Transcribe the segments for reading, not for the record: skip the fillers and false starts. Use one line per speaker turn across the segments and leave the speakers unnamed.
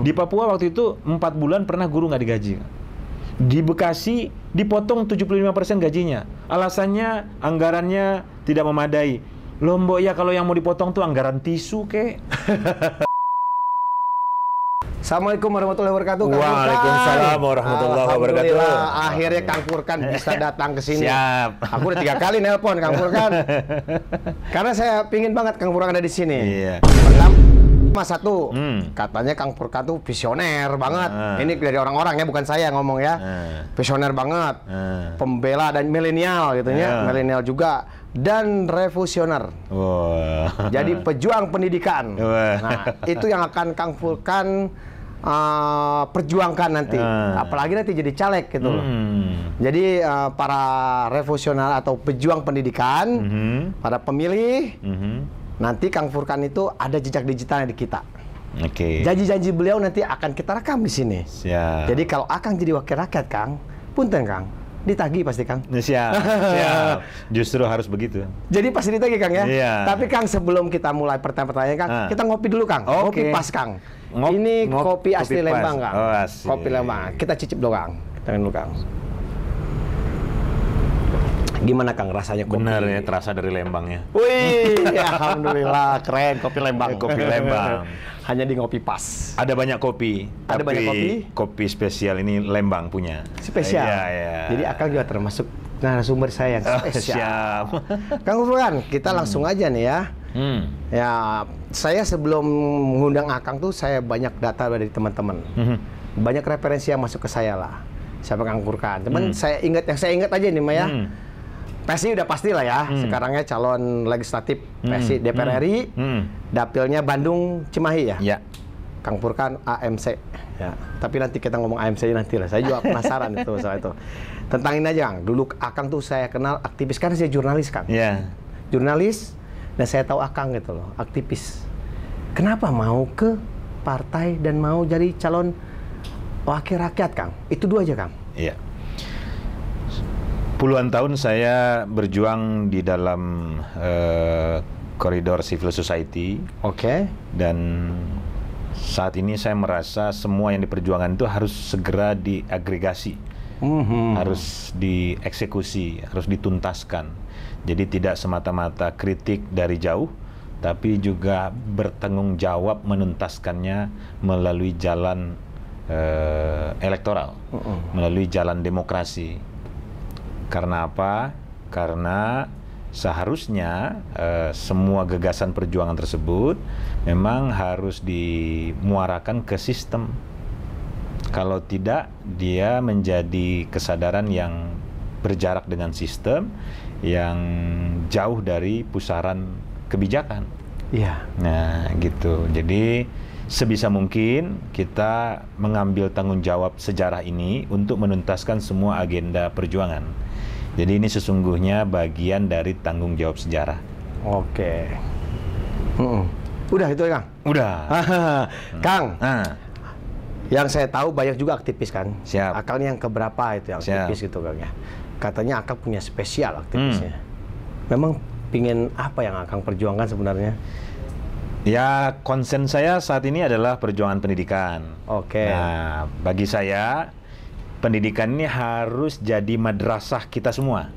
Di Papua waktu itu 4 bulan pernah guru nggak digaji. Di Bekasi dipotong 75% gajinya. Alasannya anggarannya tidak memadai. Lombok ya kalau yang mau dipotong tuh anggaran tisu kek.
Assalamualaikum warahmatullahi wabarakatuh.
Waalaikumsalam warahmatullahi wabarakatuh.
Alhamdulillah, akhirnya Kang Furkan bisa datang ke sini.
Siap.
Aku udah 3 kali nelpon Kang Furkan. Karena saya pingin banget Kang Furkan ada di sini.
Iya.
Pertama satu, katanya Kang Furkan tuh visioner banget. Ini dari orang-orang ya, bukan saya ngomong ya. Visioner banget. Pembela dan milenial gitu ya. Milenial juga. Dan revolusioner. Jadi pejuang pendidikan. Nah, itu yang akan Kang Furkan perjuangkan nanti, apalagi nanti jadi caleg gitu loh. Jadi para revolusioner atau pejuang pendidikan, para pemilih, nanti Kang Furkan itu ada jejak digitalnya di kita. Janji-janji beliau nanti akan kita rekam di sini.
Siap.
Jadi kalau Akang jadi wakil rakyat, Kang, punten Kang, ditagih pasti Kang.
Siap. Siap. Justru harus begitu.
Jadi pasti ditagih Kang ya.
Iya.
Tapi Kang sebelum kita mulai pertanyaan Kang, kita ngopi dulu Kang. Ngopi pas Kang. Ini kopi asli Lembang Kang. Kopi Lembang. Kita cicip dulu Kang. Kita dulu Kang. Gimana Kang rasanya kopi?
Benar ya, terasa dari Lembangnya.
Wih, alhamdulillah keren kopi Lembang.
Kopi Lembang.
Hanya di Ngopi Pas.
Ada banyak kopi.
Ada banyak kopi.
Kopi spesial ini Lembang punya.
Spesial.
Iya.
Jadi Akang juga termasuk narasumber saya yang spesial.
Siap.
Kang Furkan, kita langsung aja nih ya. Ya, saya sebelum mengundang Akang tuh saya banyak data dari teman-teman. Banyak referensi yang masuk ke saya lah. Siapa Kang Furkan? Cuman saya ingat aja nih, Maya. PSI udah pasti lah ya. Sekarangnya calon legislatif PSI DPR RI. Dapilnya Bandung Cimahi ya.
Ya.
Kang Furkan AMC. Ya. Tapi nanti kita ngomong AMC nanti lah. Saya juga penasaran itu soal itu. Tentang ini aja Kang. Dulu Akang tuh saya kenal aktivis karena saya jurnalis Kang.
Iya.
Jurnalis. Dan saya tahu Akang gitu loh, aktivis. Kenapa mau ke partai dan mau jadi calon wakil rakyat, Kang? Itu dua aja, Kang.
Iya. Puluhan tahun saya berjuang di dalam koridor civil society. Dan saat ini saya merasa semua yang diperjuangkan itu harus segera diagregasi. Harus dieksekusi, harus dituntaskan. Jadi tidak semata-mata kritik dari jauh, tapi juga bertanggung jawab menuntaskannya melalui jalan elektoral, melalui jalan demokrasi. Karena apa? Karena seharusnya semua gagasan perjuangan tersebut memang harus dimuarakan ke sistem. Kalau tidak, dia menjadi kesadaran yang berjarak dengan sistem, yang jauh dari pusaran kebijakan.
Iya.
Nah, gitu. Jadi sebisa mungkin kita mengambil tanggung jawab sejarah ini untuk menuntaskan semua agenda perjuangan. Jadi ini sesungguhnya bagian dari tanggung jawab sejarah.
Udah itu ya Kang?
Udah.
Kang, yang saya tahu banyak juga aktivis kan?
Siap.
Akang yang keberapa itu yang aktivis gitu Kang ya? Katanya Akang punya spesial aktivisnya. Memang pingin apa yang Akang perjuangkan sebenarnya?
Ya, konsen saya saat ini adalah perjuangan pendidikan. Nah, bagi saya, pendidikan ini harus jadi madrasah kita semua.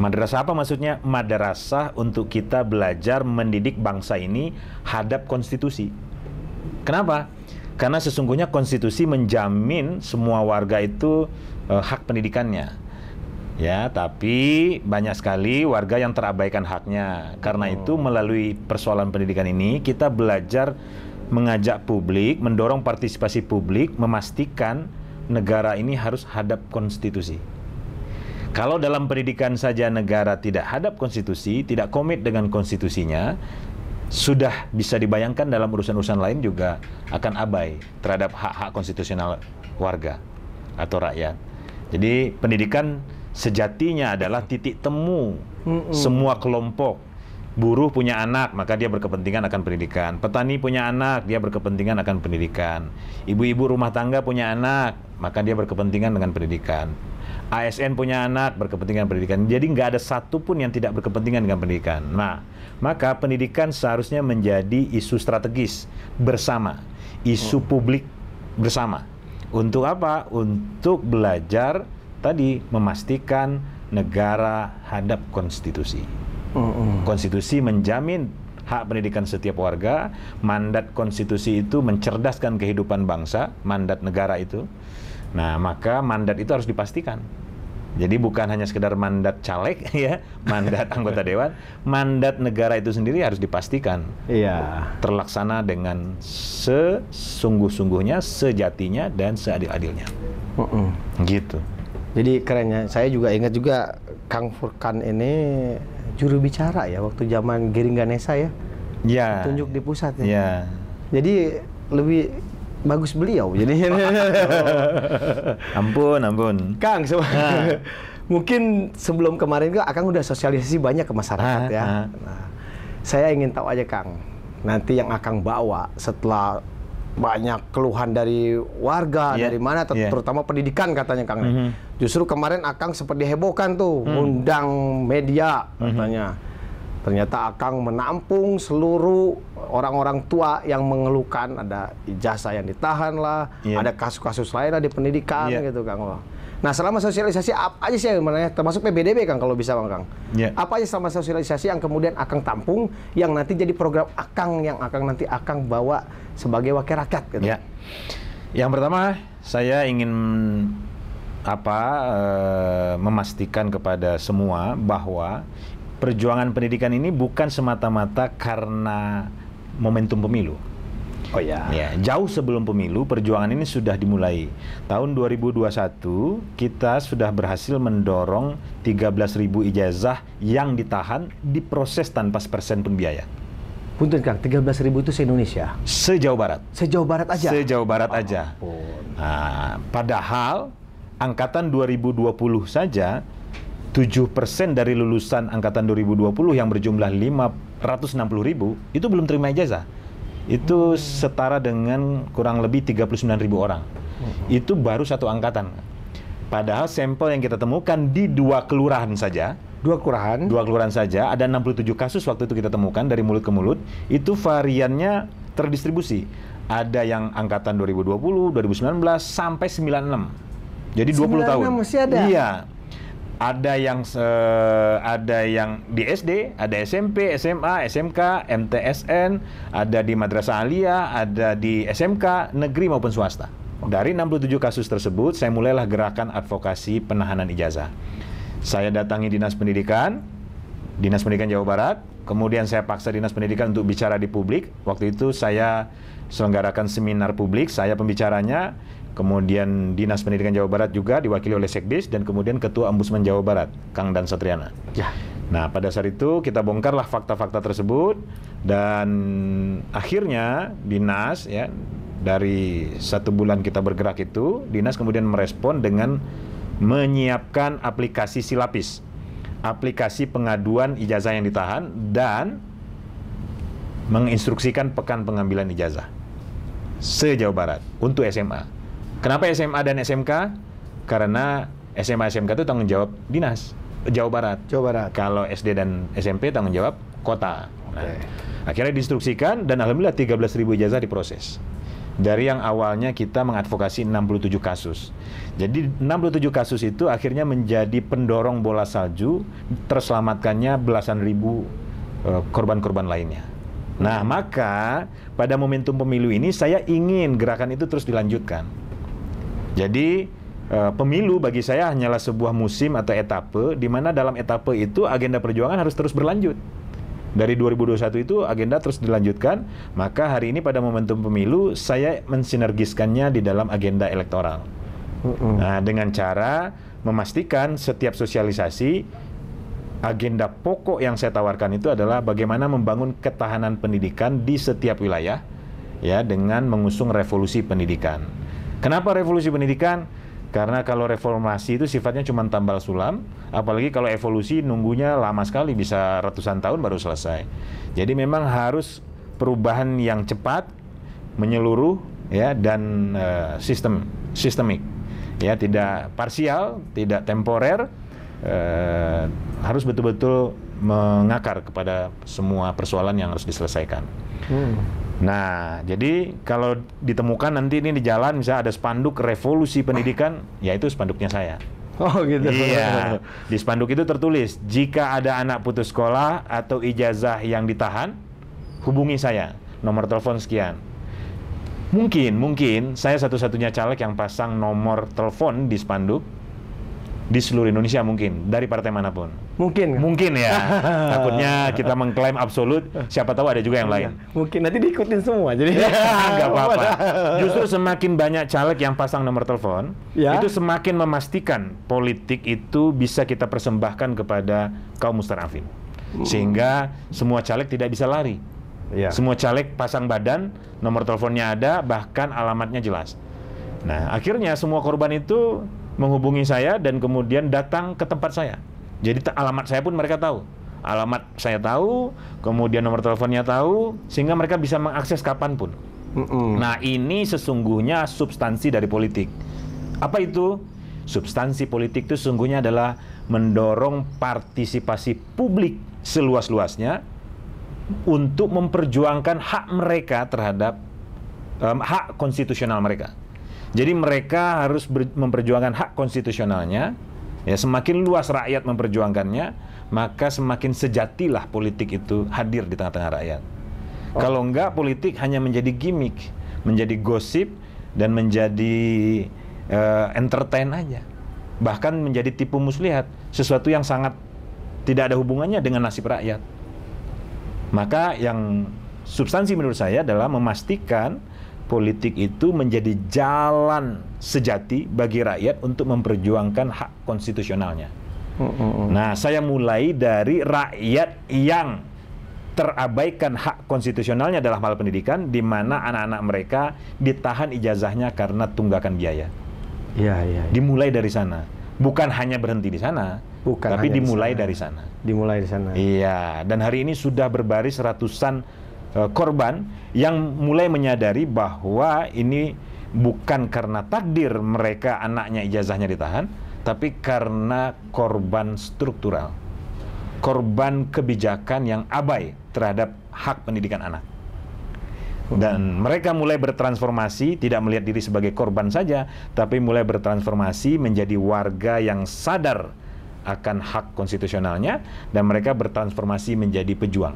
Madrasah apa maksudnya? Madrasah untuk kita belajar mendidik bangsa ini hadap konstitusi. Kenapa? Karena sesungguhnya konstitusi menjamin semua warga itu hak pendidikannya. Ya, tapi banyak sekali warga yang terabaikan haknya. Karena itu melalui persoalan pendidikan ini kita belajar mengajak publik, mendorong partisipasi publik, memastikan negara ini harus hadap konstitusi. Kalau dalam pendidikan saja negara tidak hadap konstitusi, tidak komit dengan konstitusinya, sudah bisa dibayangkan dalam urusan-urusan lain juga akan abai terhadap hak-hak konstitusional warga atau rakyat. Jadi pendidikan sejatinya adalah titik temu semua kelompok. Buruh punya anak, maka dia berkepentingan akan pendidikan. Petani punya anak, dia berkepentingan akan pendidikan. Ibu-ibu rumah tangga punya anak, maka dia berkepentingan dengan pendidikan. ASN punya anak, berkepentingan pendidikan. Jadi nggak ada satupun yang tidak berkepentingan dengan pendidikan. Nah, maka pendidikan seharusnya menjadi isu strategis bersama. isu publik bersama. Untuk apa? Untuk belajar tadi memastikan negara hadap konstitusi. Konstitusi menjamin hak pendidikan setiap warga, mandat konstitusi itu mencerdaskan kehidupan bangsa, mandat negara itu. Nah, maka mandat itu harus dipastikan. Jadi bukan hanya sekedar mandat caleg ya, mandat anggota dewan, mandat negara itu sendiri harus dipastikan. Iya. Terlaksana dengan sesungguh-sungguhnya, sejatinya dan seadil-adilnya. Gitu.
Jadi kerennya, saya juga ingat juga Kang Furkan ini juru bicara ya waktu zaman Giring Ganesa ya.
Iya.
Tunjuk di pusat ya.
Iya.
Jadi lebih bagus beliau jadi.
Ampun.
Kang, mungkin sebelum kemarin Akang udah sosialisasi banyak ke masyarakat ya. Nah, saya ingin tahu aja Kang, nanti yang Akang bawa setelah banyak keluhan dari warga, dari mana, terutama pendidikan katanya Kang. Justru kemarin Akang sempat dihebohkan tuh, undang media katanya. Ternyata Akang menampung seluruh orang-orang tua yang mengeluhkan, ada ijazah yang ditahan lah, ada kasus-kasus lain lah di pendidikan gitu Kang. Nah, selama sosialisasi apa aja sih sebenarnya, termasuk PBDB Kang kalau bisa Kang. Apa aja selama sosialisasi yang kemudian Akang tampung, yang nanti jadi program Akang yang nanti Akang bawa sebagai wakil rakyat gitu.
Yang pertama, saya ingin memastikan kepada semua bahwa perjuangan pendidikan ini bukan semata-mata karena momentum pemilu.
Oh ya.
Jauh sebelum pemilu, perjuangan ini sudah dimulai. Tahun 2021, kita sudah berhasil mendorong 13.000 ijazah yang ditahan diproses tanpa sepersen pun biaya.
Punten Kang, 13.000 itu se-Indonesia?
Se-Jawa Barat.
Se-Jawa Barat aja?
Se-Jawa Barat aja. Nah, padahal angkatan 2020 saja 7% dari lulusan angkatan 2020 yang berjumlah 560.000 itu belum terima ijazah. Itu setara dengan kurang lebih 39.000 orang. Itu baru satu angkatan. Padahal sampel yang kita temukan di 2 kelurahan saja.
2 kelurahan?
2 kelurahan saja, ada 67 kasus waktu itu kita temukan dari mulut ke mulut. Itu variannya terdistribusi. Ada yang angkatan 2020, 2019, sampai 96. Jadi 20 tahun.
Masih ada?
Iya. Ada yang di SD, ada SMP, SMA, SMK, MTSN, ada di Madrasah Aliyah, ada di SMK negeri maupun swasta. Dari 67 kasus tersebut, saya mulailah gerakan advokasi penahanan ijazah. Saya datangi Dinas Pendidikan Jawa Barat, kemudian saya paksa Dinas Pendidikan untuk bicara di publik. Waktu itu saya selenggarakan seminar publik, saya pembicaranya. Kemudian Dinas Pendidikan Jawa Barat juga diwakili oleh Sekdis, dan kemudian Ketua Ombudsman Jawa Barat, Kang Dan Satriana. Nah, pada saat itu kita bongkarlah fakta-fakta tersebut, dan akhirnya Dinas dari 1 bulan kita bergerak itu, Dinas kemudian merespon dengan menyiapkan aplikasi Silapis, aplikasi pengaduan ijazah yang ditahan, dan menginstruksikan pekan pengambilan ijazah se-Jawa Barat untuk SMA. Kenapa SMA dan SMK? Karena SMA SMK itu tanggung jawab Dinas Jawa Barat. Kalau SD dan SMP tanggung jawab kota. Nah, akhirnya diinstruksikan, dan alhamdulillah 13.000 ijazah diproses. Dari yang awalnya kita mengadvokasi 67 kasus. Jadi 67 kasus itu akhirnya menjadi pendorong bola salju terselamatkannya belasan ribu korban-korban lainnya. Nah, maka pada momentum pemilu ini saya ingin gerakan itu terus dilanjutkan. Jadi pemilu bagi saya hanyalah sebuah musim atau etape, di mana dalam etape itu agenda perjuangan harus terus berlanjut. Dari 2021 itu agenda terus dilanjutkan, maka hari ini pada momentum pemilu saya mensinergiskannya di dalam agenda elektoral. Nah, dengan cara memastikan setiap sosialisasi, agenda pokok yang saya tawarkan itu adalah bagaimana membangun ketahanan pendidikan di setiap wilayah, dengan mengusung revolusi pendidikan. Kenapa revolusi pendidikan? Karena kalau reformasi itu sifatnya cuma tambal sulam, apalagi kalau evolusi nunggunya lama sekali, bisa ratusan tahun baru selesai. Jadi memang harus perubahan yang cepat, menyeluruh, dan sistemik, tidak parsial, tidak temporer, harus betul-betul mengakar kepada semua persoalan yang harus diselesaikan. Nah, jadi kalau ditemukan nanti ini di jalan misalnya ada spanduk revolusi pendidikan, ya itu spanduknya saya.
Oh gitu.
Iya. Di spanduk itu tertulis, jika ada anak putus sekolah atau ijazah yang ditahan, hubungi saya. Nomor telepon sekian. Mungkin saya satu-satunya caleg yang pasang nomor telepon di spanduk di seluruh Indonesia, mungkin dari partai manapun. Mungkin ya. Takutnya kita mengklaim absolut, siapa tahu ada juga yang lain.
Mungkin nanti diikutin semua, jadi
nggak apa-apa. Justru semakin banyak caleg yang pasang nomor telepon, itu semakin memastikan politik itu bisa kita persembahkan kepada kaum mustarafin, sehingga semua caleg tidak bisa lari. Semua caleg pasang badan, nomor teleponnya ada, bahkan alamatnya jelas. Nah, akhirnya semua korban itu menghubungi saya dan kemudian datang ke tempat saya. Jadi alamat saya pun mereka tahu. Alamat saya tahu, kemudian nomor teleponnya tahu, sehingga mereka bisa mengakses kapanpun. Nah, ini sesungguhnya substansi dari politik. Apa itu? Substansi politik itu sesungguhnya adalah mendorong partisipasi publik seluas-luasnya untuk memperjuangkan hak mereka terhadap hak konstitusional mereka. Jadi mereka harus memperjuangkan hak konstitusionalnya. Ya, semakin luas rakyat memperjuangkannya, maka semakin sejatilah politik itu hadir di tengah-tengah rakyat. Kalau enggak, politik hanya menjadi gimmick, menjadi gosip, dan menjadi entertain aja. Bahkan menjadi tipu muslihat, sesuatu yang sangat tidak ada hubungannya dengan nasib rakyat. Maka yang substansi menurut saya adalah memastikan politik itu menjadi jalan sejati bagi rakyat untuk memperjuangkan hak konstitusionalnya. Nah, saya mulai dari rakyat yang terabaikan hak konstitusionalnya dalam hal pendidikan, di mana anak-anak mereka ditahan ijazahnya karena tunggakan biaya. Dimulai dari sana. Bukan hanya berhenti di sana, tapi dimulai dari sana. Iya, dan hari ini sudah berbaris ratusan korban yang mulai menyadari bahwa ini bukan karena takdir mereka anaknya ijazahnya ditahan, tapi karena korban struktural, korban kebijakan yang abai terhadap hak pendidikan anak. Dan mereka mulai bertransformasi, tidak melihat diri sebagai korban saja, tapi mulai bertransformasi menjadi warga yang sadar akan hak konstitusionalnya, dan mereka bertransformasi menjadi pejuang.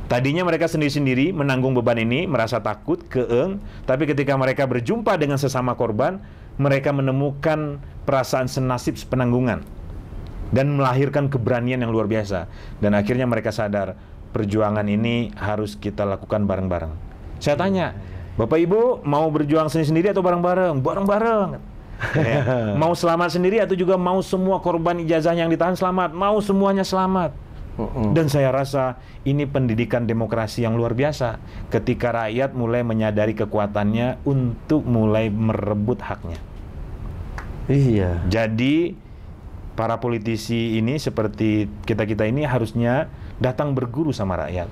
Tadinya mereka sendiri-sendiri menanggung beban ini, merasa takut, keeng, tapi ketika mereka berjumpa dengan sesama korban, mereka menemukan perasaan senasib sepenanggungan dan melahirkan keberanian yang luar biasa. Dan akhirnya mereka sadar, perjuangan ini harus kita lakukan bareng-bareng. Saya tanya, Bapak Ibu mau berjuang sendiri-sendiri atau bareng-bareng? Bareng-bareng. Mau selamat sendiri atau juga mau semua korban ijazah yang ditahan selamat? Mau semuanya selamat. Dan saya rasa ini pendidikan demokrasi yang luar biasa ketika rakyat mulai menyadari kekuatannya untuk mulai merebut haknya. Jadi para politisi ini seperti kita-kita ini harusnya datang berguru sama rakyat.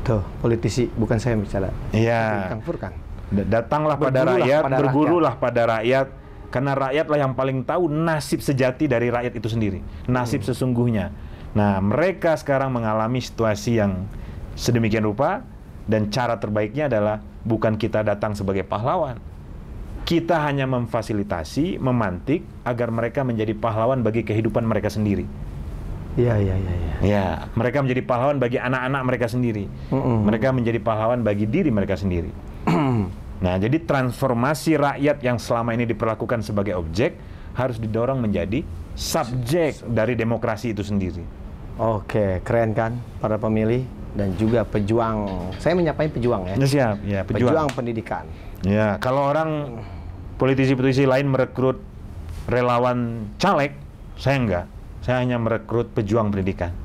Tuh, politisi, bukan saya bicara.
Iya.
Kang Furkan.
Datanglah pada rakyat, bergurulah pada rakyat, karena rakyatlah yang paling tahu nasib sejati dari rakyat itu sendiri, nasib sesungguhnya. Nah, mereka sekarang mengalami situasi yang sedemikian rupa, dan cara terbaiknya adalah bukan kita datang sebagai pahlawan. Kita hanya memfasilitasi, memantik agar mereka menjadi pahlawan bagi kehidupan mereka sendiri. Ya, mereka menjadi pahlawan bagi anak-anak mereka sendiri. Mereka menjadi pahlawan bagi diri mereka sendiri. Nah, jadi transformasi rakyat yang selama ini diperlakukan sebagai objek harus didorong menjadi subjek dari demokrasi itu sendiri.
Oke, keren kan para pemilih dan juga pejuang. Saya menyapanya pejuang ya.
Siap, ya,
pejuang pendidikan.
Ya, kalau orang politisi-politisi lain merekrut relawan caleg, saya enggak. Saya hanya merekrut pejuang pendidikan.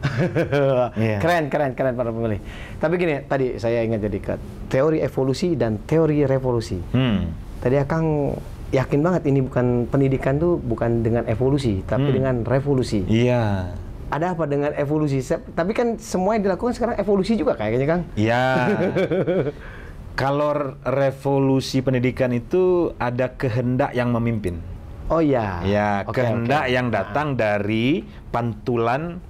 Keren para pemilih. Tapi gini, tadi saya ingat jadi ke teori evolusi dan teori revolusi. Tadi Akang yakin banget ini bukan pendidikan tuh bukan dengan evolusi, tapi dengan revolusi.
Iya.
Ada apa dengan evolusi? Tapi kan semua yang dilakukan sekarang evolusi juga kayaknya, Kang.
Iya. Kalau revolusi pendidikan itu ada kehendak yang memimpin.
Oh iya.
Ya, kehendak yang datang dari pantulan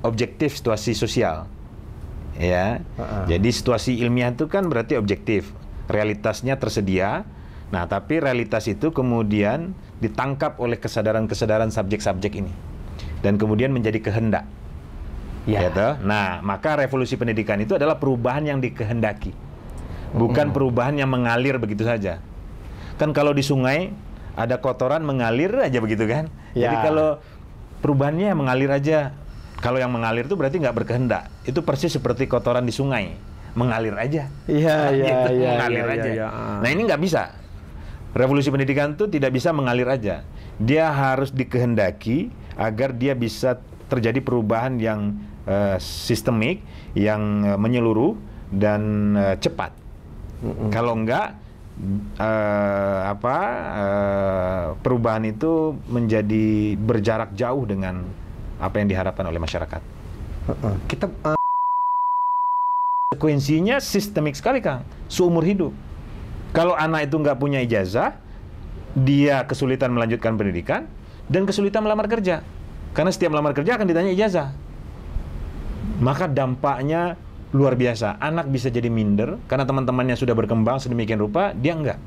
objektif situasi sosial. Ya. Jadi situasi ilmiah itu kan berarti objektif, realitasnya tersedia. Nah, tapi realitas itu kemudian ditangkap oleh kesadaran-kesadaran subjek-subjek ini, dan kemudian menjadi kehendak. Ya. Gitu? Nah, maka revolusi pendidikan itu adalah perubahan yang dikehendaki, bukan perubahan yang mengalir begitu saja. Kan kalau di sungai ada kotoran mengalir aja begitu kan? Ya. Jadi kalau perubahannya mengalir aja. Kalau yang mengalir itu berarti nggak berkehendak. Itu persis seperti kotoran di sungai, mengalir aja.
Iya,
gitu, mengalir aja. Nah, ini nggak bisa. Revolusi pendidikan itu tidak bisa mengalir aja. Dia harus dikehendaki agar dia bisa terjadi perubahan yang sistemik, yang menyeluruh dan cepat. Kalau enggak, perubahan itu menjadi berjarak jauh dengan apa yang diharapkan oleh masyarakat.
Kita
konsekuensinya sistemik sekali, Kang, seumur hidup. Kalau anak itu nggak punya ijazah, dia kesulitan melanjutkan pendidikan dan kesulitan melamar kerja. Karena setiap melamar kerja akan ditanya ijazah. Maka dampaknya luar biasa. Anak bisa jadi minder karena teman-temannya sudah berkembang sedemikian rupa, dia enggak.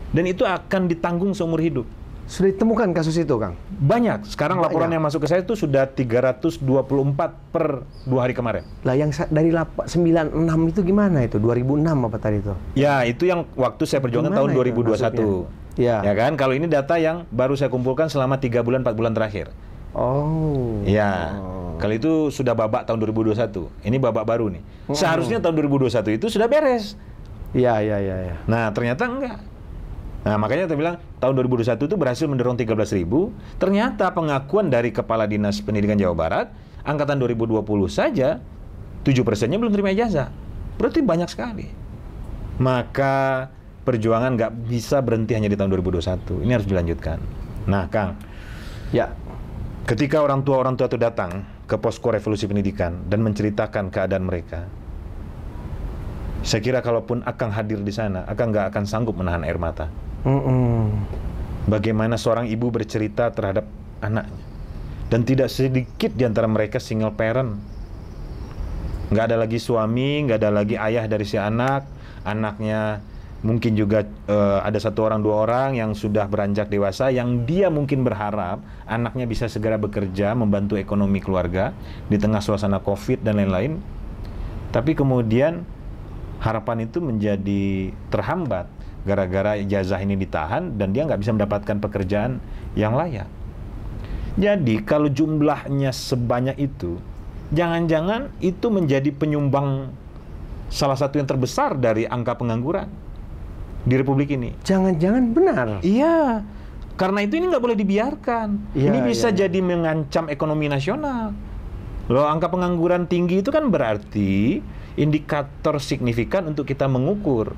Dan itu akan ditanggung seumur hidup.
Sudah ditemukan kasus itu, Kang?
Banyak. Sekarang laporan yang masuk ke saya itu sudah 324 per 2 hari kemarin.
Lah yang dari 96 itu gimana itu? 2006 apa tadi itu?
Ya, itu yang waktu saya perjuangkan tahun 2021. Ya kan? Kalau ini data yang baru saya kumpulkan selama 3 bulan, 4 bulan terakhir.
Oh.
Ya. Kalau itu sudah babak tahun 2021. Ini babak baru nih. Seharusnya tahun 2021 itu sudah beres.
Iya.
Nah, ternyata enggak. Nah, makanya saya bilang tahun 2021 itu berhasil mendorong 13.000. Ternyata pengakuan dari Kepala Dinas Pendidikan Jawa Barat, angkatan 2020 saja 7%-nya belum terima ijazah. Berarti banyak sekali. Maka perjuangan nggak bisa berhenti hanya di tahun 2021. Ini harus dilanjutkan. Nah, Kang.
Ya.
Ketika orang tua itu datang ke posko revolusi pendidikan dan menceritakan keadaan mereka, saya kira kalaupun Akang hadir di sana, Akang nggak akan sanggup menahan air mata. Bagaimana seorang ibu bercerita terhadap anaknya, dan tidak sedikit di antara mereka single parent. Nggak ada lagi suami, nggak ada lagi ayah dari si anak. Anaknya mungkin juga ada 1 orang 2 orang yang sudah beranjak dewasa, yang dia mungkin berharap anaknya bisa segera bekerja, membantu ekonomi keluarga di tengah suasana COVID dan lain-lain. Tapi kemudian harapan itu menjadi terhambat gara-gara ijazah ini ditahan dan dia nggak bisa mendapatkan pekerjaan yang layak. Jadi kalau jumlahnya sebanyak itu, jangan-jangan itu menjadi penyumbang salah satu yang terbesar dari angka pengangguran di Republik ini.
Jangan-jangan benar.
Iya, karena itu ini nggak boleh dibiarkan. Ini bisa jadi mengancam ekonomi nasional. Loh, angka pengangguran tinggi itu kan berarti indikator signifikan untuk kita mengukur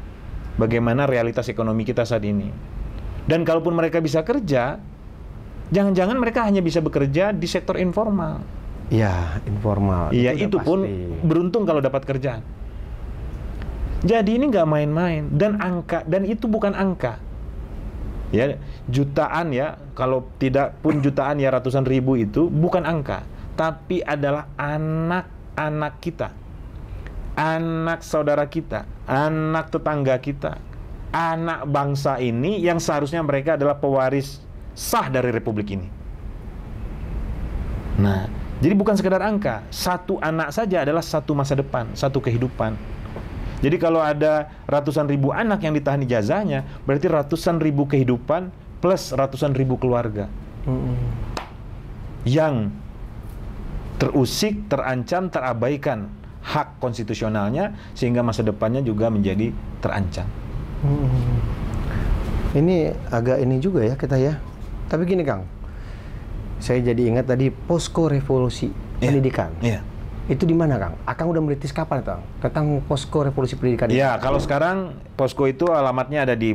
bagaimana realitas ekonomi kita saat ini. Dan kalaupun mereka bisa kerja, jangan-jangan mereka hanya bisa bekerja di sektor informal.
Iya, informal.
Iya, itu pun beruntung kalau dapat kerjaan. Jadi ini nggak main-main, dan itu bukan angka. Ya, jutaan ya, kalau tidak pun jutaan ya ratusan ribu itu bukan angka, tapi adalah anak-anak kita, anak saudara kita, anak tetangga kita, anak bangsa ini yang seharusnya mereka adalah pewaris sah dari Republik ini. Nah, jadi bukan sekedar angka, satu anak saja adalah satu masa depan, satu kehidupan. Jadi kalau ada ratusan ribu anak yang ditahan ijazahnya, berarti ratusan ribu kehidupan plus ratusan ribu keluarga yang terusik, terancam, terabaikan hak konstitusionalnya, sehingga masa depannya juga menjadi terancam.
Ini agak ini juga ya kita ya. Tapi gini, Kang, saya jadi ingat tadi posko revolusi pendidikan.
Iya.
Itu di mana, Kang? Akang udah meritis kapan, Kang? Tentang posko revolusi pendidikan.
Ya, kalau sekarang posko itu alamatnya ada di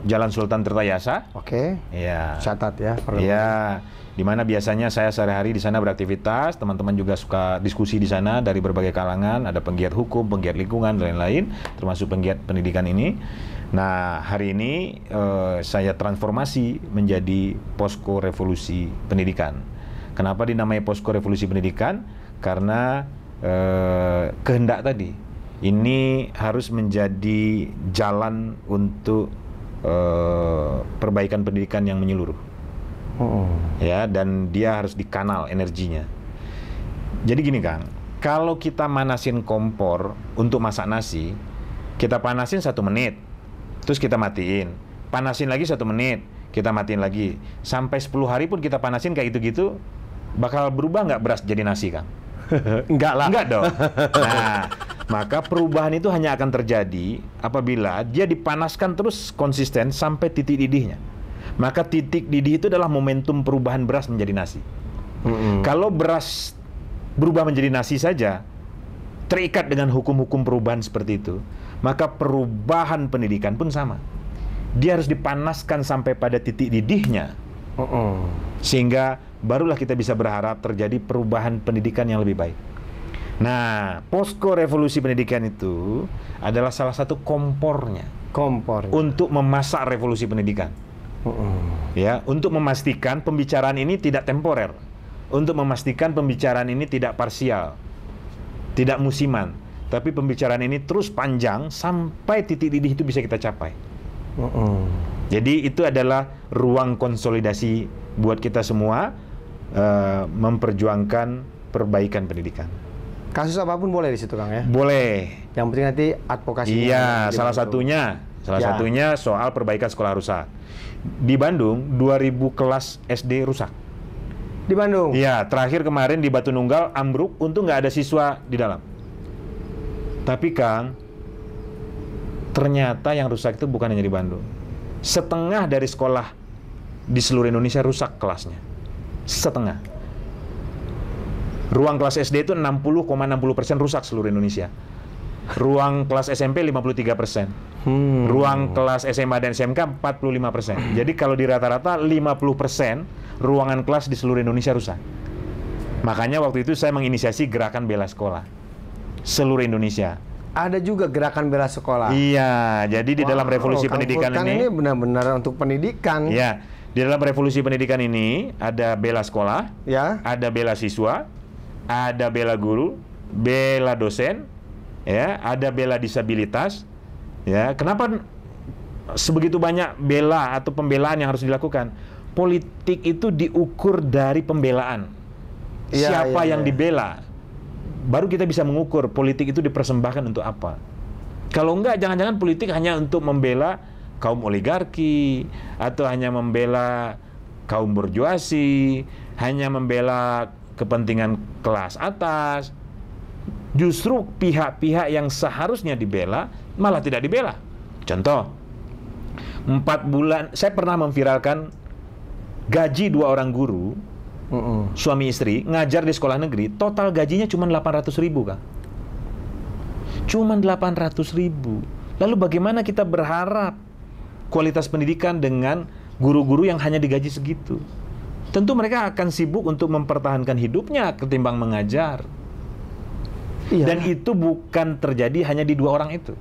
Jalan Sultan Tirtayasa.
Oke.
Iya.
Catat ya.
Iya. Di mana biasanya saya sehari-hari di sana beraktivitas. Teman-teman juga suka diskusi di sana dari berbagai kalangan. Ada penggiat hukum, penggiat lingkungan, dan lain-lain, termasuk penggiat pendidikan ini. Nah, hari ini saya transformasi menjadi posko revolusi pendidikan. Kenapa dinamai posko revolusi pendidikan? Karena kehendak tadi. Ini harus menjadi jalan untuk perbaikan pendidikan yang menyeluruh. Ya, dan dia harus dikanal energinya. Jadi gini Kang, kalau kita manasin kompor untuk masak nasi, kita panasin 1 menit, terus kita matiin, panasin lagi 1 menit, kita matiin lagi, sampai 10 hari pun kita panasin kayak gitu-gitu, bakal berubah nggak beras jadi nasi Kang?
Enggak lah.
Enggak dong. Nah, maka perubahan itu hanya akan terjadi apabila dia dipanaskan terus konsisten sampai titik didihnya. Maka titik didih itu adalah momentum perubahan beras menjadi nasi. Kalau beras berubah menjadi nasi saja, terikat dengan hukum-hukum perubahan seperti itu, maka perubahan pendidikan pun sama. Dia harus dipanaskan sampai pada titik didihnya, sehingga barulah kita bisa berharap terjadi perubahan pendidikan yang lebih baik. Nah, posko revolusi pendidikan itu adalah salah satu kompornya untuk memasak revolusi pendidikan. Ya, untuk memastikan pembicaraan ini tidak temporer, untuk memastikan pembicaraan ini tidak parsial, tidak musiman, tapi pembicaraan ini terus panjang sampai titik didih itu bisa kita capai. Jadi itu adalah ruang konsolidasi buat kita semua memperjuangkan perbaikan pendidikan.
Kasus apapun boleh di situ Kang ya?
Boleh.
Yang penting nanti advokasinya.
Iya, salah satunya soal perbaikan sekolah rusak. Di Bandung 2000 kelas SD rusak.
Di Bandung?
Iya, terakhir kemarin di Batu Nunggal ambruk, untung nggak ada siswa di dalam. Tapi Kang, ternyata yang rusak itu bukan hanya di Bandung. Setengah dari sekolah di seluruh Indonesia rusak kelasnya. Setengah. Ruang kelas SD itu 60,60% rusak seluruh Indonesia. Ruang kelas SMP 53%. Ruang kelas SMA dan SMK 45%. Jadi kalau di rata-rata 50% ruangan kelas di seluruh Indonesia rusak. Makanya waktu itu saya menginisiasi gerakan bela sekolah seluruh Indonesia.
Ada juga gerakan bela sekolah.
Iya, jadi di dalam revolusi pendidikan
ini benar-benar untuk pendidikan.
Ya, di dalam revolusi pendidikan ini ada bela sekolah,
ya,
ada bela siswa, ada bela guru, bela dosen, ya, ada bela disabilitas. Ya, kenapa sebegitu banyak bela atau pembelaan yang harus dilakukan? Politik itu diukur dari pembelaan. Siapa yang dibela? Baru kita bisa mengukur politik itu dipersembahkan untuk apa. Kalau enggak, jangan-jangan politik hanya untuk membela kaum oligarki, atau hanya membela kaum borjuasi, hanya membela kepentingan kelas atas. Justru pihak-pihak yang seharusnya dibela malah tidak dibela. Contoh, 4 bulan saya pernah memviralkan gaji 2 orang guru, suami istri, ngajar di sekolah negeri, total gajinya cuma 800.000 Kang. Cuma 800.000. Lalu bagaimana kita berharap kualitas pendidikan dengan guru-guru yang hanya digaji segitu? Tentu mereka akan sibuk untuk mempertahankan hidupnya ketimbang mengajar. Iya. Dan itu bukan terjadi hanya di 2 orang itu.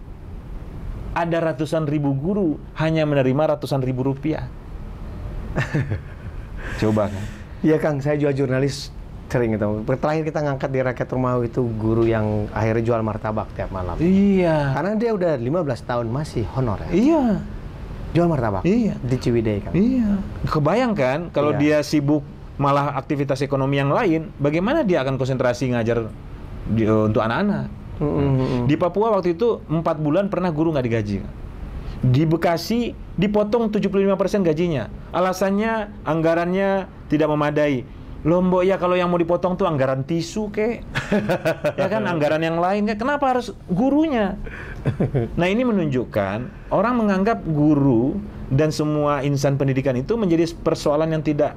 Ada ratusan ribu guru hanya menerima ratusan ribu rupiah. Coba kan?
Iya Kang, saya juga jurnalis sering itu. Terakhir kita ngangkat di Rakyat Rumahu itu guru yang akhirnya jual martabak tiap malam.
Iya.
Karena dia udah 15 tahun masih honorer.
Iya.
Jual martabak.
Iya.
Di Ciwidey Kang.
Iya. Kebayangkan kalau dia sibuk malah aktivitas ekonomi yang lain, bagaimana dia akan konsentrasi ngajar untuk anak-anak? Di Papua waktu itu 4 bulan pernah guru nggak digaji. Di Bekasi dipotong 75% gajinya. Alasannya anggarannya tidak memadai. Loh mbok ya, kalau yang mau dipotong tuh anggaran tisu kek. Ya kan, anggaran yang lainnya. Kenapa harus gurunya? Nah, ini menunjukkan orang menganggap guru dan semua insan pendidikan itu menjadi persoalan yang tidak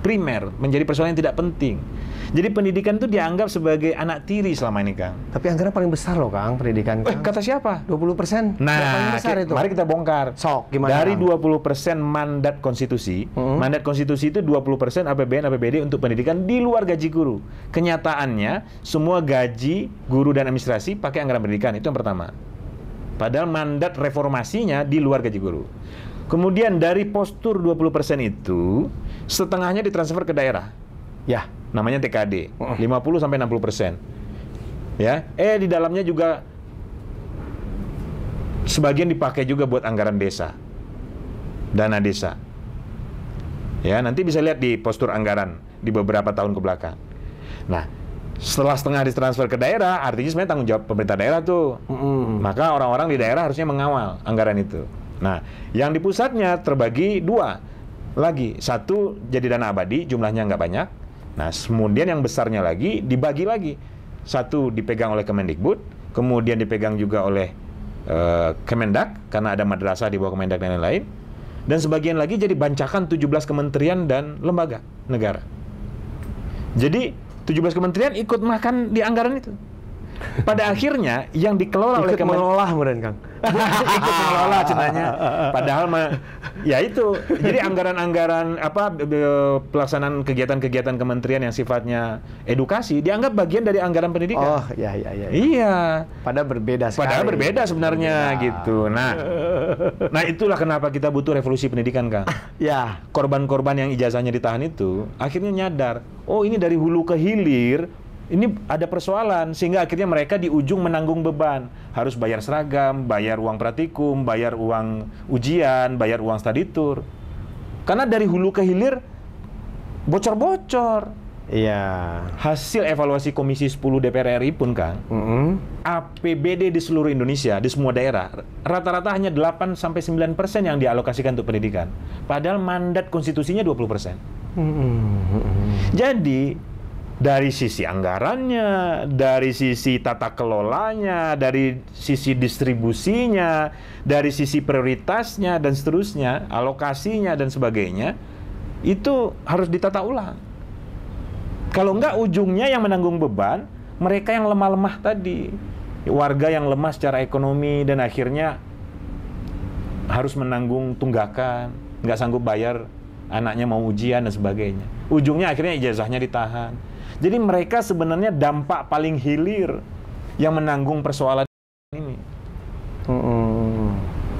primer, menjadi persoalan yang tidak penting. Jadi pendidikan itu dianggap sebagai anak tiri selama ini, Kang.
Tapi anggaran paling besar loh, Kang, pendidikan.
Kata siapa?
20%.
Nah,
besar itu.
Mari kita bongkar.
Sok, gimana?
Dari 20% mandat konstitusi, mandat konstitusi itu 20% APBN, APBD untuk pendidikan di luar gaji guru. Kenyataannya, semua gaji guru dan administrasi pakai anggaran pendidikan. Itu yang pertama. Padahal mandat reformasinya di luar gaji guru. Kemudian dari postur 20% itu, setengahnya ditransfer ke daerah.
Ya.
namanya TKD, 50-60%. Ya, di dalamnya juga sebagian dipakai juga buat anggaran desa, dana desa. Ya, nanti bisa lihat di postur anggaran di beberapa tahun ke belakang. Nah, setelah setengah ditransfer ke daerah, artinya sebenarnya tanggung jawab pemerintah daerah tuh. Maka orang-orang di daerah harusnya mengawal anggaran itu. Nah, yang di pusatnya terbagi dua lagi. Satu jadi dana abadi, jumlahnya nggak banyak. Nah, kemudian yang besarnya lagi dibagi lagi. Satu dipegang oleh Kemendikbud, kemudian dipegang juga oleh Kemendak, karena ada madrasah di bawah Kemendak dan lain-lain. Dan sebagian lagi jadi bancakan 17 kementerian dan lembaga negara. Jadi 17 kementerian ikut makan di anggaran itu. Pada akhirnya yang dikelola oleh
mengelola kemudian Kang.
Ikut mengelola ceritanya. Padahal ya itu. Jadi anggaran-anggaran pelaksanaan kegiatan-kegiatan kementerian yang sifatnya edukasi dianggap bagian dari anggaran pendidikan.
Oh, iya.
Iya.
Padahal berbeda sekali.
Padahal berbeda sebenarnya gitu. Nah itulah kenapa kita butuh revolusi pendidikan, Kang.
Ya.
Korban-korban yang ijazahnya ditahan itu akhirnya nyadar, oh ini dari hulu ke hilir ini ada persoalan, sehingga akhirnya mereka di ujung menanggung beban. Harus bayar seragam, bayar uang praktikum, bayar uang ujian, bayar uang study tour. Karena dari hulu ke hilir bocor-bocor.
Iya.
Hasil evaluasi Komisi 10 DPR RI pun, Kang, APBD di seluruh Indonesia, di semua daerah, rata-rata hanya 8-9% yang dialokasikan untuk pendidikan. Padahal mandat konstitusinya 20%. Jadi dari sisi anggarannya, dari sisi tata kelolanya, dari sisi distribusinya, dari sisi prioritasnya dan seterusnya, alokasinya dan sebagainya, itu harus ditata ulang. Kalau enggak, ujungnya yang menanggung beban mereka yang lemah-lemah tadi, warga yang lemah secara ekonomi dan akhirnya harus menanggung tunggakan, nggak sanggup bayar, anaknya mau ujian dan sebagainya. Ujungnya akhirnya ijazahnya ditahan. Jadi mereka sebenarnya dampak paling hilir yang menanggung persoalan ini.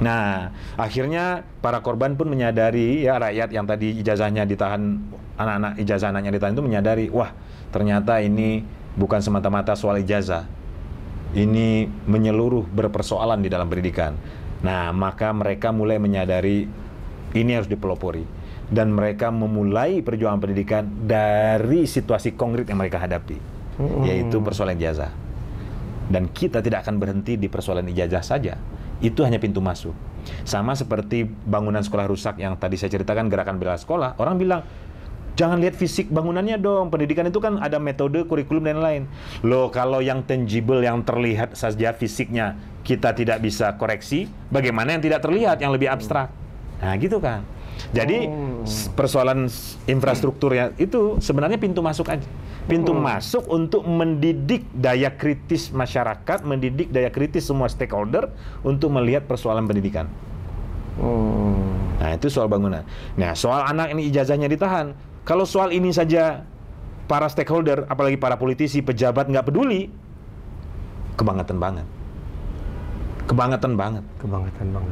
Nah, akhirnya para korban pun menyadari, ya rakyat yang tadi ijazahnya ditahan, anak-anak ijazah anaknya ditahan itu menyadari, wah ternyata ini bukan semata-mata soal ijazah. Ini menyeluruh berpersoalan di dalam pendidikan. Nah, maka mereka mulai menyadari ini harus dipelopori. Dan mereka memulai perjuangan pendidikan dari situasi konkret yang mereka hadapi, yaitu persoalan ijazah. Dan kita tidak akan berhenti di persoalan ijazah saja. Itu hanya pintu masuk. Sama seperti bangunan sekolah rusak yang tadi saya ceritakan, gerakan bela sekolah. Orang bilang, jangan lihat fisik bangunannya dong. Pendidikan itu kan ada metode, kurikulum, dan lain. Loh, kalau yang tangible, yang terlihat saja fisiknya, kita tidak bisa koreksi, bagaimana yang tidak terlihat, yang lebih abstrak? Nah, gitu kan. Jadi persoalan infrastrukturnya itu sebenarnya pintu masuk aja. Pintu masuk untuk mendidik daya kritis masyarakat, mendidik daya kritis semua stakeholder untuk melihat persoalan pendidikan. Nah, itu soal bangunan. Nah, soal anak ini ijazahnya ditahan. Kalau soal ini saja para stakeholder, apalagi para politisi, pejabat nggak peduli, kebangetan banget. Kebangetan banget.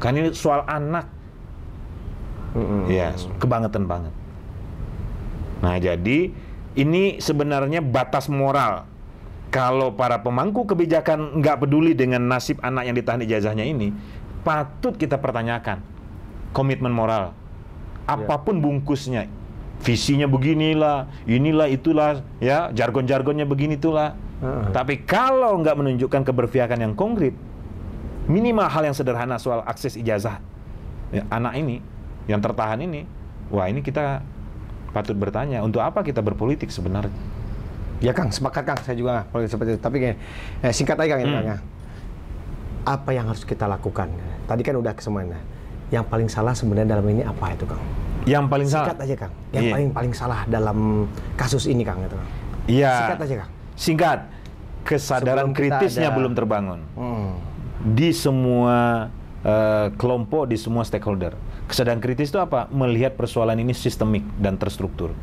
Kan ini soal anak. Ya, kebangetan banget. Nah, jadi ini sebenarnya batas moral. Kalau para pemangku kebijakan nggak peduli dengan nasib anak yang ditahan ijazahnya ini, patut kita pertanyakan komitmen moral. Apapun bungkusnya, visinya beginilah, inilah, itulah, ya, jargon-jargonnya begini itulah. Tapi kalau nggak menunjukkan keberpihakan yang konkret, minimal hal yang sederhana soal akses ijazah ya, anak ini yang tertahan ini, wah ini kita patut bertanya, untuk apa kita berpolitik sebenarnya?
Ya Kang, sepakat Kang, saya juga politik seperti itu. Tapi singkat aja Kang, Kang. Apa yang harus kita lakukan? Tadi kan udah kesemuanya. Yang paling salah sebenarnya dalam ini apa itu Kang?
Yang paling salah?
Singkat aja Kang. Yang paling salah dalam kasus ini Kang, itu Kang.
Iya.
Singkat aja Kang.
Singkat. Kesadaran kritisnya belum terbangun. Di semua kelompok, di semua stakeholder. Kesadaran kritis itu apa? Melihat persoalan ini sistemik dan terstruktur.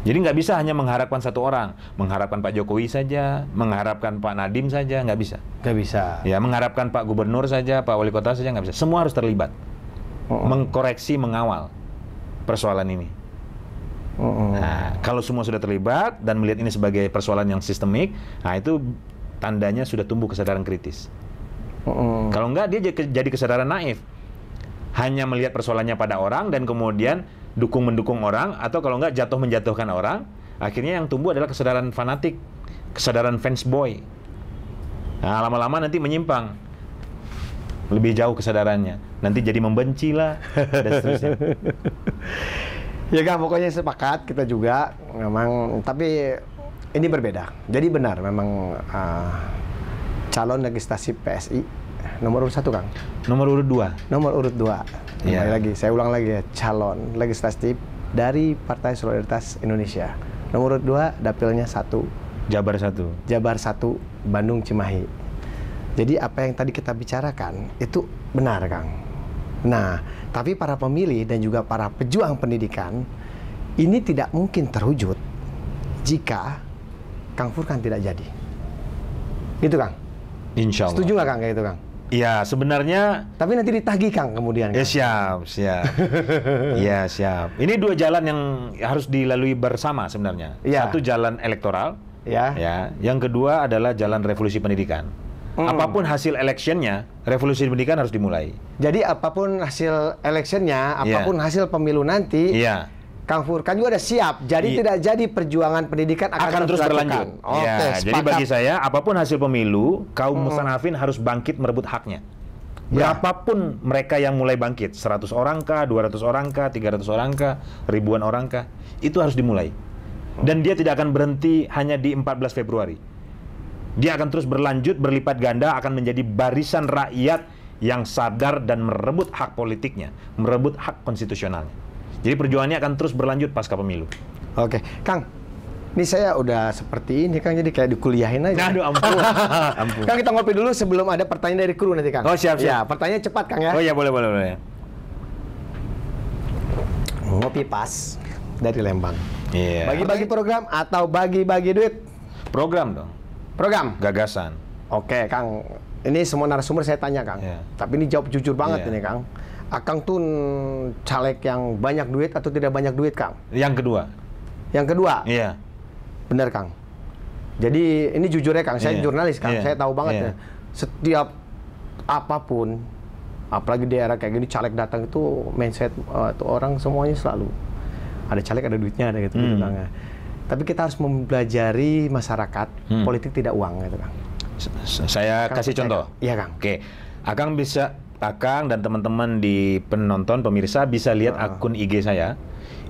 Jadi nggak bisa hanya mengharapkan satu orang, mengharapkan Pak Jokowi saja, mengharapkan Pak Nadiem saja, nggak bisa.
Nggak bisa.
Ya, mengharapkan Pak Gubernur saja, Pak Wali Kota saja, nggak bisa. Semua harus terlibat, mengkoreksi, mengawal persoalan ini. Nah, kalau semua sudah terlibat dan melihat ini sebagai persoalan yang sistemik, nah itu tandanya sudah tumbuh kesadaran kritis. Kalau enggak, dia jadi kesadaran naif. Hanya melihat persoalannya pada orang dan kemudian mendukung orang, atau kalau enggak menjatuhkan orang. Akhirnya yang tumbuh adalah kesadaran fanatik, kesadaran fans boy. Nah, lama-lama nanti menyimpang. Lebih jauh kesadarannya. Nanti jadi membenci lah, dan seterusnya.
Ya Kang, pokoknya sepakat kita juga memang, tapi ini berbeda. Jadi benar memang calon legislasi PSI nomor urut 1 Kang.
Nomor urut 2.
Nomor urut 2. Kembali lagi, saya ulang lagi ya, calon legislatif dari Partai Solidaritas Indonesia. Nomor urut 2, dapilnya 1.
Jabar 1.
Jabar 1, Bandung Cimahi. Jadi apa yang tadi kita bicarakan itu benar Kang. Nah, tapi para pemilih dan juga para pejuang pendidikan ini tidak mungkin terwujud jika Kang Furqan tidak jadi. Gitu Kang?
Insya Allah.
Setuju nggak Kang kayak itu Kang?
Iya, sebenarnya.
Tapi nanti ditagih Kang kemudian.
Ya siap. Ya siap. Ini 2 jalan yang harus dilalui bersama sebenarnya.
Ya.
Satu jalan elektoral.
Ya.
Yang kedua adalah jalan revolusi pendidikan. Apapun hasil electionnya, revolusi pendidikan harus dimulai.
Jadi apapun hasil electionnya, apapun hasil pemilu nanti, Kang Furqan juga udah siap. Jadi tidak jadi perjuangan pendidikan akan
terus berlanjut. Jadi bagi saya, apapun hasil pemilu, kaum mustanafin harus bangkit merebut haknya. Berapapun mereka yang mulai bangkit, 100 orang kah, 200 orang kah, 300 orang kah, ribuan orang kah, itu harus dimulai. Dan dia tidak akan berhenti hanya di 14 Februari. Dia akan terus berlanjut, berlipat ganda, akan menjadi barisan rakyat yang sadar dan merebut hak politiknya, merebut hak konstitusionalnya. Jadi perjuangannya akan terus berlanjut pasca pemilu.
Oke, Kang. Ini saya udah seperti ini, Kang. Jadi kayak dikuliahin aja.
Aduh, ampun. Ampun.
Kang, kita ngopi dulu sebelum ada pertanyaan dari kru nanti, Kang.
Oh, siap.
Ya, pertanyaan cepat, Kang ya.
Oh ya, boleh.
Ngopi pas dari Lembang.
Iya.
Bagi-bagi program atau bagi-bagi duit?
Program dong.
Program?
Gagasan.
Oke, Kang. Ini semua narasumber saya tanya, Kang. Tapi ini jawab jujur banget ini, Kang. Akang tuh caleg yang banyak duit atau tidak banyak duit, Kang?
Yang kedua.
Yang kedua?
Iya.
Benar, Kang. Jadi ini jujur ya, Kang. Saya jurnalis, Kang. Saya tahu banget ya. Setiap apapun, apalagi di era kayak gini, caleg datang itu mindset tuh orang semuanya selalu ada caleg, ada duitnya, ada gitu, Kang. Tapi kita harus mempelajari masyarakat, politik tidak uang, gitu, Kang.
Saya kasih contoh.
Iya, Kang.
Oke. Akang dan teman-teman di penonton, pemirsa bisa lihat akun IG saya.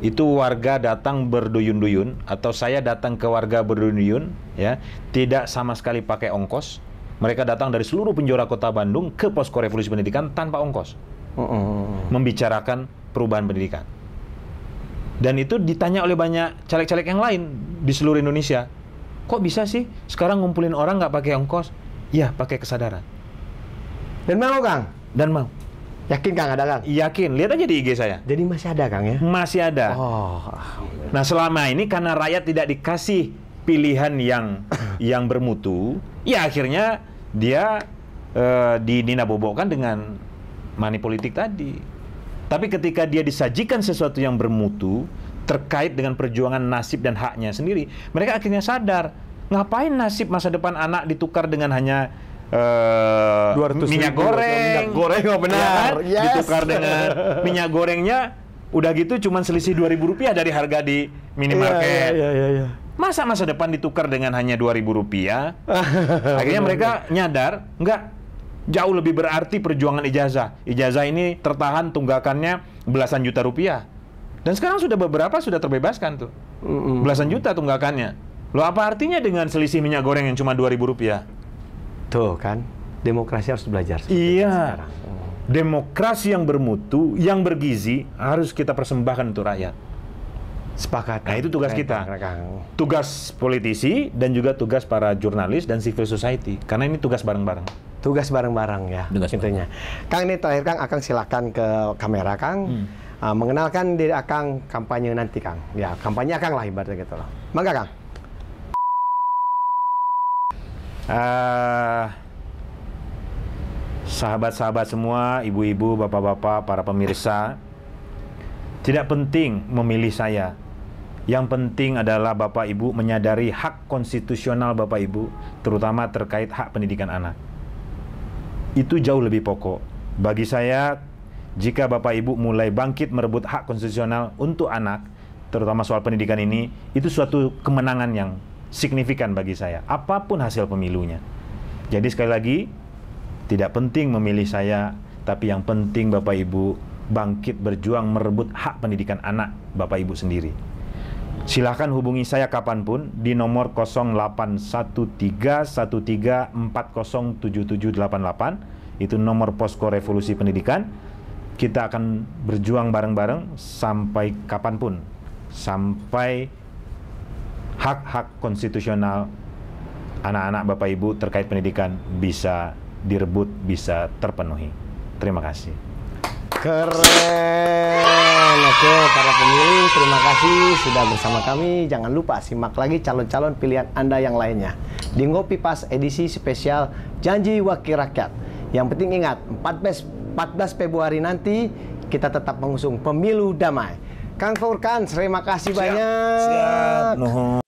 Itu warga datang berduyun-duyun, atau saya datang ke warga berduyun-duyun, ya, tidak sama sekali pakai ongkos. Mereka datang dari seluruh penjuru kota Bandung ke posko revolusi pendidikan tanpa ongkos. Membicarakan perubahan pendidikan. Dan itu ditanya oleh banyak caleg-caleg yang lain di seluruh Indonesia. Kok bisa sih sekarang ngumpulin orang nggak pakai ongkos? Ya, pakai kesadaran.
Dan mau, Kang?
Dan mau.
Yakin, Kang, ada, Kang?
Yakin. Lihat aja di IG saya.
Jadi masih ada, Kang, ya?
Masih ada.
Oh.
Nah, selama ini karena rakyat tidak dikasih pilihan yang bermutu, ya akhirnya dia dinabobokkan dengan money politik tadi. Tapi ketika dia disajikan sesuatu yang bermutu terkait dengan perjuangan nasib dan haknya sendiri, mereka akhirnya sadar, ngapain nasib masa depan anak ditukar dengan hanya minyak goreng.
Minyak goreng, oh benar.
Ya kan? Ditukar dengan minyak gorengnya, udah gitu cuman selisih Rp2.000 dari harga di minimarket.
Iya.
Masa depan ditukar dengan hanya Rp2.000? Akhirnya mereka nyadar, enggak. Jauh lebih berarti perjuangan ijazah. Ijazah ini tertahan tunggakannya belasan juta rupiah. Dan sekarang beberapa sudah terbebaskan tuh. Belasan juta tunggakannya. Loh, apa artinya dengan selisih minyak goreng yang cuma Rp2.000?
Tuh kan, demokrasi harus belajar.
Iya. Demokrasi yang bermutu, yang bergizi harus kita persembahkan untuk rakyat.
Sepakat.
Nah, itu tugas kita. Tugas politisi dan juga tugas para jurnalis dan civil society. Karena ini tugas bareng-bareng.
Tugas bareng-bareng ya, intinya. Kang, ini terakhir, Kang, Akang silakan ke kamera, Kang. Mengenalkan diri Akang kampanye nanti, Kang. Ya, kampanye Akang lah ibaratnya gitu loh. Mangga, Kang.
Sahabat-sahabat semua, ibu-ibu, bapak-bapak, para pemirsa, tidak penting memilih saya. Yang penting adalah Bapak Ibu menyadari hak konstitusional Bapak Ibu, terutama terkait hak pendidikan anak. Itu jauh lebih pokok. Bagi saya, jika Bapak Ibu mulai bangkit merebut hak konstitusional untuk anak, terutama soal pendidikan ini, itu suatu kemenangan yang signifikan bagi saya, apapun hasil pemilunya. Jadi sekali lagi, tidak penting memilih saya, tapi yang penting Bapak Ibu bangkit berjuang merebut hak pendidikan anak Bapak Ibu sendiri. Silahkan hubungi saya kapanpun di nomor 081313407788. Itu nomor Posko Revolusi Pendidikan. Kita akan berjuang bareng-bareng sampai kapanpun, sampai hak-hak konstitusional anak-anak Bapak Ibu terkait pendidikan bisa direbut, bisa terpenuhi. Terima kasih.
Keren. Oke, para pemilih, terima kasih sudah bersama kami. Jangan lupa simak lagi calon-calon pilihan Anda yang lainnya di Ngopi Pas edisi spesial Janji Wakil Rakyat. Yang penting ingat, 14 Februari nanti kita tetap mengusung pemilu damai. Kang Furkan, terima kasih banyak.
Siap.